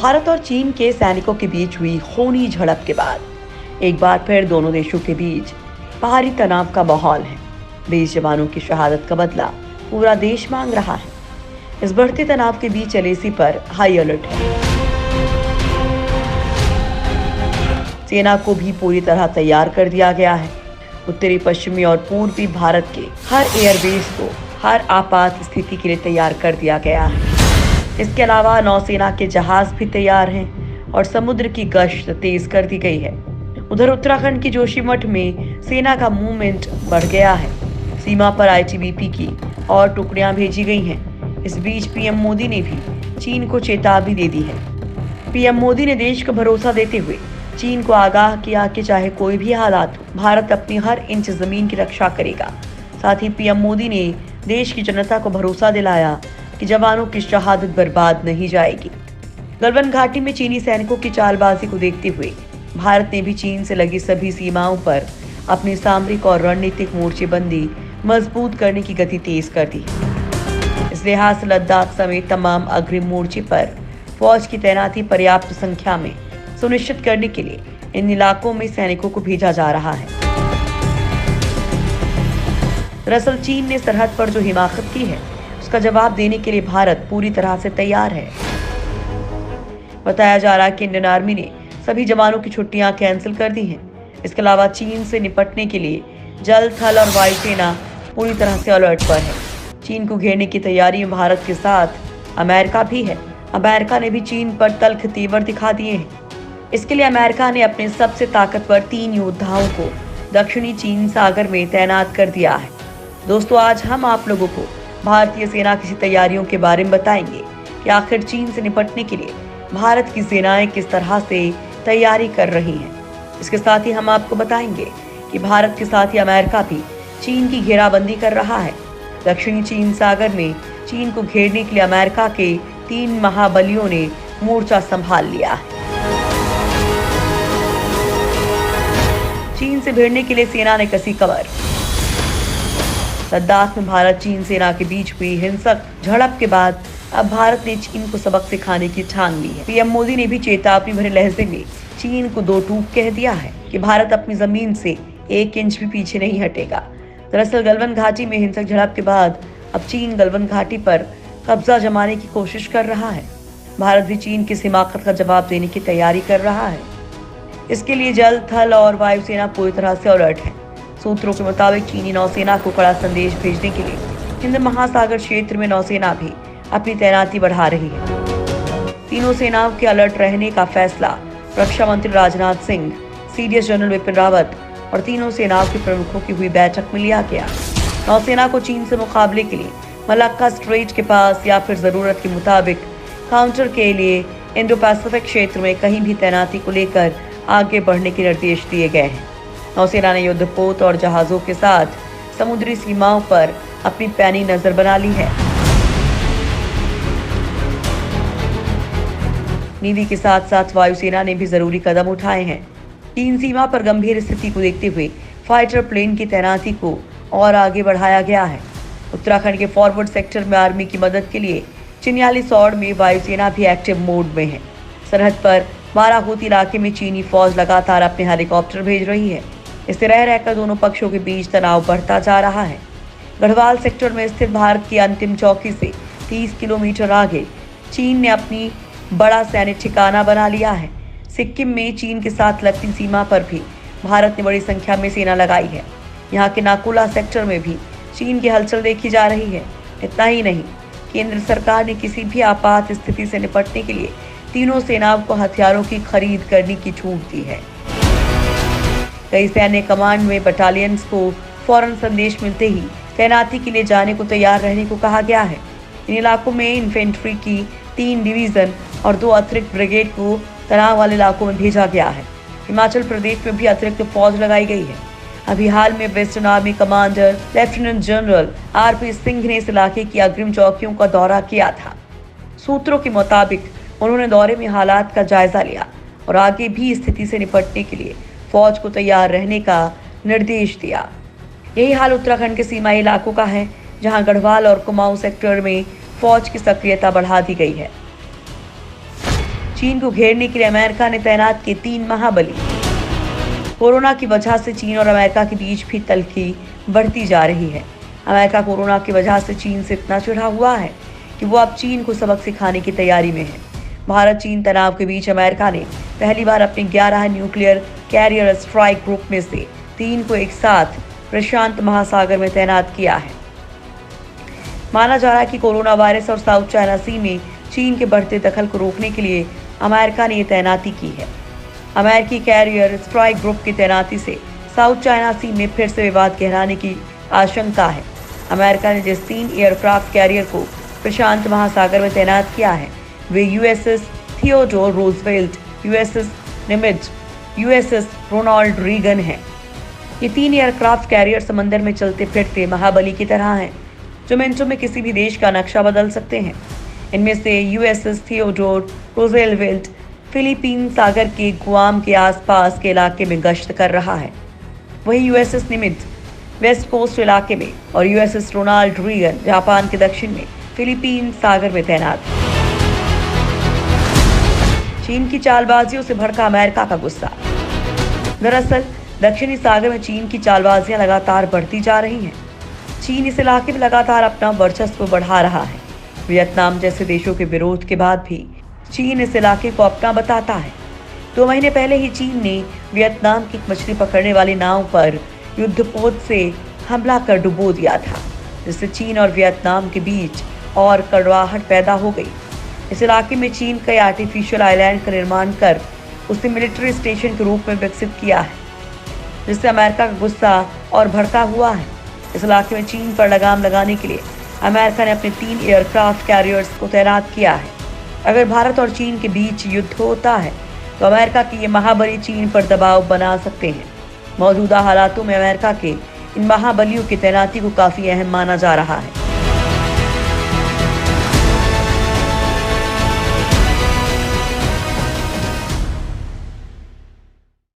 भारत और चीन के सैनिकों के बीच हुई खूनी झड़प के बाद एक बार फिर दोनों देशों के बीच भारी तनाव का माहौल है। 20 जवानों की शहादत का बदला पूरा देश मांग रहा है। इस बढ़ते तनाव के बीच एलएसी पर हाई अलर्ट है। सेना को भी पूरी तरह तैयार कर दिया गया है। उत्तरी, पश्चिमी और पूर्वी भारत के हर एयरबेस को हर आपात स्थिति के लिए तैयार कर दिया गया है। इसके अलावा नौसेना के जहाज भी तैयार हैं और समुद्र की गश्त तेज कर दी गई है। उधर उत्तराखंड के जोशीमठ में सेना का मूवमेंट बढ़ गया है। सीमा पर आईटीबीपी की और टुकड़ियां भेजी गई हैं। इस बीच पीएम मोदी ने भी चीन को चेतावनी दे दी है। पीएम मोदी ने देश को भरोसा देते हुए चीन को आगाह किया कि चाहे कोई भी हालात हो, भारत अपनी हर इंच जमीन की रक्षा करेगा। साथ ही पीएम मोदी ने देश की जनता को भरोसा दिलाया कि जवानों की शहादत बर्बाद नहीं जाएगी। गलवान घाटी में चीनी सैनिकों की चालबाजी को देखते हुए भारत ने भी चीन से लगी सभी सीमाओं पर अपनी सामरिक और रणनीतिक मोर्चेबंदी मजबूत करने की गति तेज कर दी। इस लिहाज से लद्दाख समेत तमाम अग्रिम मोर्चे पर फौज की तैनाती पर्याप्त संख्या में सुनिश्चित करने के लिए इन इलाकों में सैनिकों को भेजा जा रहा है। दरअसल चीन ने सरहद पर जो हिमाकत की है, उसका जवाब देने के लिए भारत पूरी तरह से तैयार है। बताया जा रहा है कि इंडियन आर्मी ने सभी जवानों की छुट्टियां कैंसिल कर दी हैं। इसके अलावा चीन से निपटने के लिए जल, थल और वायु सेना पूरी तरह से अलर्ट पर है। चीन को घेरने की तैयारी में भारत के साथ अमेरिका भी है। अमेरिका ने भी चीन पर तल्ख तेवर दिखा दिए हैं। इसके लिए अमेरिका ने अपने सबसे ताकतवर 3 योद्धाओं को दक्षिणी चीन सागर में तैनात कर दिया है। दोस्तों, आज हम आप लोगों को भारतीय सेना की तैयारियों के बारे में बताएंगे कि आखिर चीन से निपटने के लिए भारत की सेनाएं किस तरह से तैयारी कर रही हैं। इसके साथ ही हम आपको बताएंगे कि भारत के साथ ही अमेरिका भी चीन की घेराबंदी कर रहा है। दक्षिणी चीन सागर में चीन को घेरने के लिए अमेरिका के 3 महाबलियों ने मोर्चा संभाल लिया है। चीन से भिड़ने के लिए सेना ने कसी कमर। लद्दाख में भारत चीन सेना के बीच हुई हिंसक झड़प के बाद अब भारत ने चीन को सबक सिखाने की ठान ली है। पीएम मोदी ने भी चेतावनी भरे लहजे में चीन को 2 टूक कह दिया है कि भारत अपनी जमीन से 1 इंच भी पीछे नहीं हटेगा। दरअसल गलवान घाटी में हिंसक झड़प के बाद अब चीन गलवान घाटी पर कब्जा जमाने की कोशिश कर रहा है। भारत भी चीन की हिमाकत का जवाब देने की तैयारी कर रहा है। इसके लिए जल, थल और वायु सेना पूरी तरह से अलर्ट है। सूत्रों के मुताबिक चीनी नौसेना को कड़ा संदेश भेजने के लिए हिंद महासागर क्षेत्र में नौसेना भी अपनी तैनाती बढ़ा रही है। तीनों सेनाओं के अलर्ट रहने का फैसला रक्षा मंत्री राजनाथ सिंह, सीडीएस जनरल बिपिन रावत और तीनों सेनाओं के प्रमुखों की हुई बैठक में लिया गया। नौसेना को चीन से मुकाबले के लिए मलक्का स्ट्रेट के पास या फिर जरूरत के मुताबिक काउंटर के लिए इंडो पैसिफिक क्षेत्र में कहीं भी तैनाती को लेकर आगे बढ़ने के निर्देश दिए गए हैं। नौसेना ने युद्धपोत और जहाजों के साथ समुद्री सीमाओं पर अपनी पैनी नजर बना ली है। नेवी के साथ साथ वायुसेना ने भी जरूरी कदम उठाए हैं। चीन सीमा पर गंभीर स्थिति को देखते हुए फाइटर प्लेन की तैनाती को और आगे बढ़ाया गया है। उत्तराखंड के फॉरवर्ड सेक्टर में आर्मी की मदद के लिए चिन्यालीसौड़ में वायुसेना भी एक्टिव मोड में है। सरहद पर बाराहूत इलाके में चीनी फौज लगातार अपने हेलीकॉप्टर भेज रही है। इससे रह रहकर दोनों पक्षों के बीच तनाव बढ़ता जा रहा है। गढ़वाल सेक्टर में स्थित भारत की अंतिम चौकी से 30 किलोमीटर आगे चीन ने अपनी बड़ा सैन्य ठिकाना बना लिया है। सिक्किम में चीन के साथ लगती सीमा पर भी भारत ने बड़ी संख्या में सेना लगाई है। यहाँ के नाकुला सेक्टर में भी चीन की हलचल देखी जा रही है। इतना ही नहीं, केंद्र सरकार ने किसी भी आपात स्थिति से निपटने के लिए तीनों सेनाओं को हथियारों की खरीद करने की छूट दी है। कई सैन्य कमांड में बटालियंस को फौरन संदेश मिलते ही तैनाती के लिए जाने को तैयार रहने को कहा गया है। इन इलाकों में इन्फेंट्री की 3 डिवीजन और 2 अतिरिक्त ब्रिगेड को तनाव वाले इलाकों में भेजा गया है। हिमाचल प्रदेश में भी अतिरिक्त फौज लगाई गई है। अभी हाल में western army commander lieutenant general RP Singh ने इस इलाके की अग्रिम चौकियों का दौरा किया था। सूत्रों के मुताबिक उन्होंने दौरे में हालात का जायजा लिया और आगे भी स्थिति से निपटने के लिए फौज को तैयार रहने का निर्देश दिया। यही हाल उत्तराखंड के सीमाई इलाकों का है, जहां गढ़वाल और कुमाऊं सेक्टर में फौज की सक्रियता बढ़ा दी गई है। चीन को घेरने के लिए अमेरिका ने तैनात किए 3 महाबली। कोरोना की वजह से चीन और अमेरिका के बीच भी तल्खी बढ़ती जा रही है। अमेरिका कोरोना की वजह से चीन से इतना चिढ़ा हुआ है कि वो अब चीन को सबक सिखाने की तैयारी में है। भारत चीन तनाव के बीच अमेरिका ने पहली बार अपने 11 न्यूक्लियर कैरियर स्ट्राइक ग्रुप में से 3 को एक साथ प्रशांत महासागर में तैनात किया है। माना जा रहा है कि कोरोना वायरस और साउथ चाइना सी में चीन के बढ़ते दखल को रोकने के लिए अमेरिका ने ये तैनाती की है। अमेरिकी कैरियर स्ट्राइक ग्रुप की तैनाती से साउथ चाइना सी में फिर से विवाद गहराने की आशंका है। अमेरिका ने जिस 3 एयरक्राफ्ट कैरियर को प्रशांत महासागर में तैनात किया है वे USS Theodore Roosevelt, USS Nimitz, USS Ronald Reagan हैं। ये 3 एयरक्राफ्ट कैरियर समंदर में चलते फिरते महाबली की तरह हैं, जो मिनटों में किसी भी देश का नक्शा बदल सकते हैं। इनमें से यूएसएस थियोडोर रूजवेल्ट फिलीपीन सागर के गुआम के आसपास के इलाके में गश्त कर रहा है। वहीं यूएसएस निमित्ज वेस्ट कोस्ट इलाके में और यूएसएस रोनाल्ड रीगन जापान के दक्षिण में फिलीपीन सागर में तैनात है। चीन की चालबाजियों से भड़का अमेरिका का गुस्सा। दरअसल दक्षिणी सागर में चीन की चालबाजियां लगातार बढ़ती जा रही हैं। चीन इस इलाके में लगातार अपना वर्चस्व बढ़ा रहा है। वियतनाम जैसे देशों के विरोध के बाद भी चीन इस इलाके को अपना बताता है। 2 महीने पहले ही चीन ने वियतनाम की मछली पकड़ने वाली नाव पर युद्धपोत से हमला कर डुबो दिया था, जिससे चीन और वियतनाम के बीच और कड़वाहट पैदा हो गई। इस इलाके में चीन कई आर्टिफिशियल आइलैंड का निर्माण कर उसे मिलिट्री स्टेशन के रूप में विकसित किया है, जिससे अमेरिका का गुस्सा और भड़का हुआ है। इस इलाके में चीन पर लगाम लगाने के लिए अमेरिका ने अपने 3 एयरक्राफ्ट कैरियर्स को तैनात किया है। अगर भारत और चीन के बीच युद्ध होता है तो अमेरिका के ये महाबली चीन पर दबाव बना सकते हैं। मौजूदा हालातों में अमेरिका के इन महाबलियों की तैनाती को काफी अहम माना जा रहा है।